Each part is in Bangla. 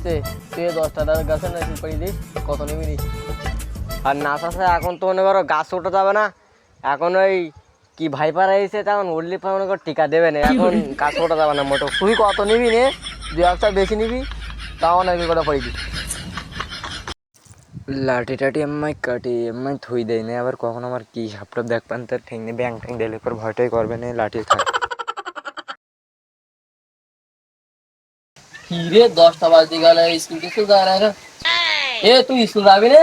আসতে তুই 10টা গাছের নারকেল পাড়ি দিস, কত নিবি নি? আর না চাষে এখন তো মনে করো গাছ ওঠা যাবে না, এখন ওই কি ভাইপার এসে তেমন উঠলি মনে করো টিকা দেবে না, এখন গাছ ওঠা যাবে না মোটো। তুই কত নিবি নে? 2 বেশি নিবি তাও নারকেল কটা পাড়ি দিস। লাঠি টাঠি এম্মাই কাটি এম্মাই থুই দেয় না, আবার কখন আমার কি সাপটাপ দেখ পান তার ঠেং ব্যাং ঠ্যাং দিলে পর ভয়টাই করবে না, লাঠি থাক। কি রে 10টা বাজতে গেল, স্কুল টিস্কুল যায় না? এ তুই স্কুল যাবি রে?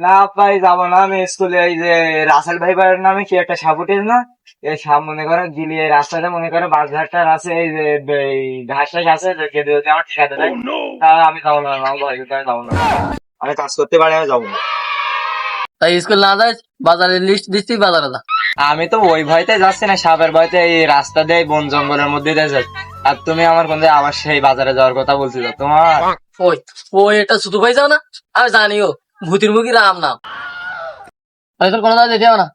না ভাই যাবো না আমি স্কুলে। এই যে রাসেল ভাইবার নামে কি একটা সাপ উঠেছে না, এই সাপ মনে করো গিলিয়ে রাস্তাটা মনে করো বাসঘাটটার আছে, এই যে এই ঘাস টাস আছে কেঁদে যদি আমার ঠিকাতে দেয়, তা আমি যাবো না, আমার ভয় করতে আমি যাবো না, আমি কাজ করতে পারি আমি যাবো না। তাই স্কুল না যাস, বাজারের লিস্ট দিচ্ছি, বাজারে যা। আমি তো ওই ভয়তে যাচ্ছি না, সাপের ভয়তে এই রাস্তা দিয়ে বন জঙ্গলের মধ্যে দিয়ে যাচ্ছি। আর তুমি আমার কোন আবার সেই বাজারে যাওয়ার কথা বলছিল তোমার? ওই ওই এটা শুধু ভাই যাও না, আমি জানিও ভূতির মুখী রাম নাম। তাই তোর কোনো জায়গায় যেতে হবে না,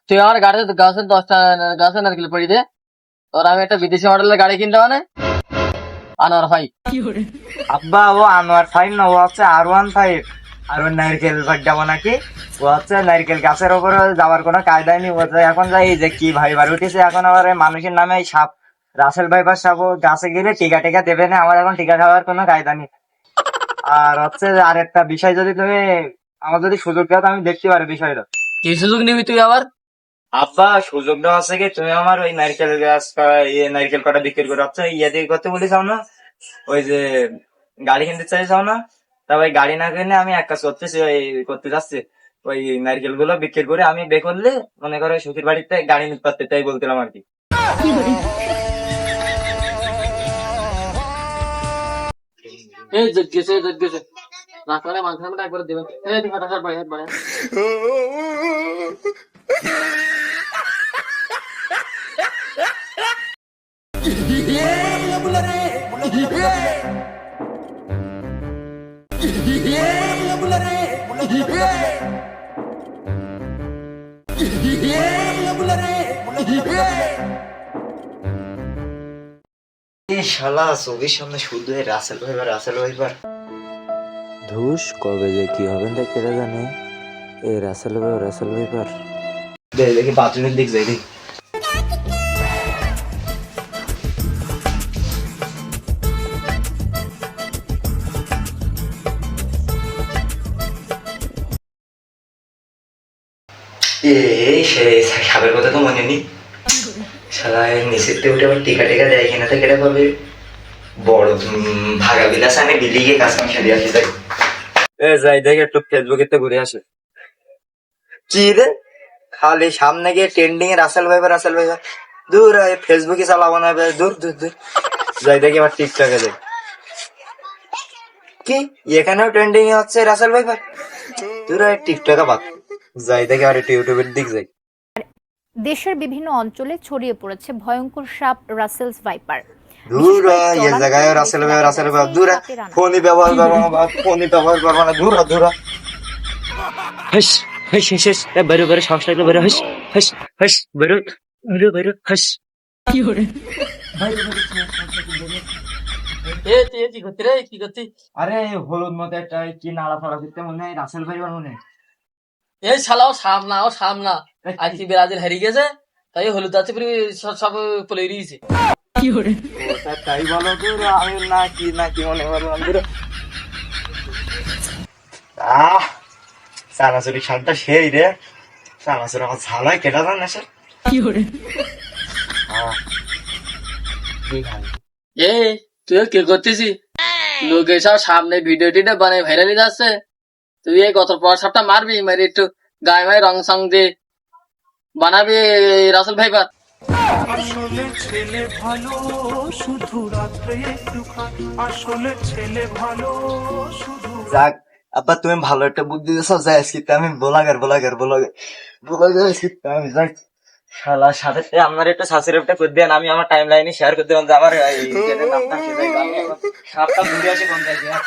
তুই আমার গাড়িতে গাছের 10টা গাছের নারকেল পড়ি দে, তোর আমি একটা বিদেশি মডেলের গাড়ি কিনতে হবে না, আনোয়ার ভাই। আব্বা ও আনোয়ার ফাইভ না, ও হচ্ছে R15। আর ওই নারকেল যাবো নাকি, ও হচ্ছে নারকেল গাছের উপরে যাওয়ার কোনো কায়দাই নেই। ও যে এখন যাই এই যে কি ভাইবার উঠেছে, এখন আবার এই মানুষের নামে এই সাপ রাসেল ভাইবার সাপ, ও গাছে গেলে টিকা টিকা দেবে না, আমার এখন টিকা খাওয়ার কোনো কায়দা নেই। আর হচ্ছে আর একটা বিষয়, যদি তুমি আমার যদি সুযোগ দাও তো আমি দেখতে পারি বিষয়টা। কি সুযোগ নিবি তুই আবার? আব্বা সুযোগটা আছে কি, তুমি আমার ওই নারকেল গাছ নারকেল কটা বিক্রি করে হচ্ছে ইয়ে দিয়ে করতে বলেছাও না, ওই যে গাড়ি কিনতে চাইছাও না, তা ওই গাড়ি না কিনে আমি এক কাজ করতেছি, ওই করতে যাচ্ছি, ওই নারকেল গুলো বিক্রি করে আমি বে করলে মনে করো সুখীর বাড়িতে গাড়ি নিতে পারতে, তাই বলছিলাম আর কি। এই গেছে রাস্তায় মাঝে মাঝে একবার দেবেন, এই তুই হাঁটা বাড়ি হাত বাড়ি। এই শালা চোখের সামনে শুধু এই রাসেল ভাইবার রাসেল ভাইবার। ধুস কবে যে কি হবে না কেটে জানে, এই রাসেল ভাই রাসেল ভাইবার। দেখি বাথরুমের দিক যাই দেখি। এই সেই সাপের কথা তো মনে নেই, শালা নিচের থেকে উঠে আবার টিকা টিকা দেয় কিনা তো কেটে পাবে। বড় ভাগা বিলাস আমি বিলিয়ে কাজ আমি খেলে আসি যাই। এ যাই দেখে একটু ফেসবুকে তো ঘুরে আসে। কি রে খালি সামনে গিয়ে ট্রেন্ডিং এ রাসেল ভাইবার দূর, ফেসবুকে চালাবো না বে, দূর দূর দূর। যাই দেখি আবার টিকটকে যাই, কি এখানেও ট্রেন্ডিং এ হচ্ছে রাসেল ভাইবার, দূর টিকটকে বাদ। যাই দেখি আর একটু ইউটিউবের দিক যাই। দেশের বিভিন্ন অঞ্চলে ছড়িয়ে পড়েছে ভয়ঙ্কর সাপ রাসেলস ভাইপার। দূর এই জায়গায় রাসেল ভাইবার দূর, ফোনই ব্যবহার করবো না, ফোনই ব্যবহার করবো না, দূর দূর। হাস হাস হাস হাস, বেরো বেরো, সাহস লাগলে বেরো, হাস হাস হাস, বেরো বেরো বেরো, হাস। এ তুই কি করতে রে, কি করতি? আরে হলুদ মতো একটা কি নাড়া ফাড়া দিতে মনে হয় রাসেল ভাইবার মনে হয়। এই শালা ও সামনা আজ কি ব্রাজিল হারিয়ে গেছে, তাই হলুদ আছে সব পলে দিয়েছে। তাই বলো দূর, আমি না কি মনে করলাম দূর। চানাচুরি শাকটা সেই রে, চানাচুর আমার ঝালাই কেটা যান না স্যার। এ তুই কি করতেছি? লোক এসব সামনে ভিডিও টিডিও বানাই ভাইরালি যাচ্ছে, তুই এই গত পর সবটা মারবি, মারি একটু গায়ে মায়ে রং সং দিয়ে বানাবি রাসেল ভাইপার। আসলে ছেলে ভালো শুধু রাত্রে একটু খায়, আসলে ছেলে ভালো শুধু। যাক আব্বা তুমি ভালো একটা বুদ্ধি দিয়েছো, যাই আজকে আমি ব্লগার শিখতে আমি যাই। শালার সাথে আপনার একটা সাবস্ক্রাইবটা করে দেন, আমি আমার টাইম লাইনে শেয়ার করে দেবেন যে আমার এই নামটা সাপটা ঘুরে আসে কোন জায়গায়।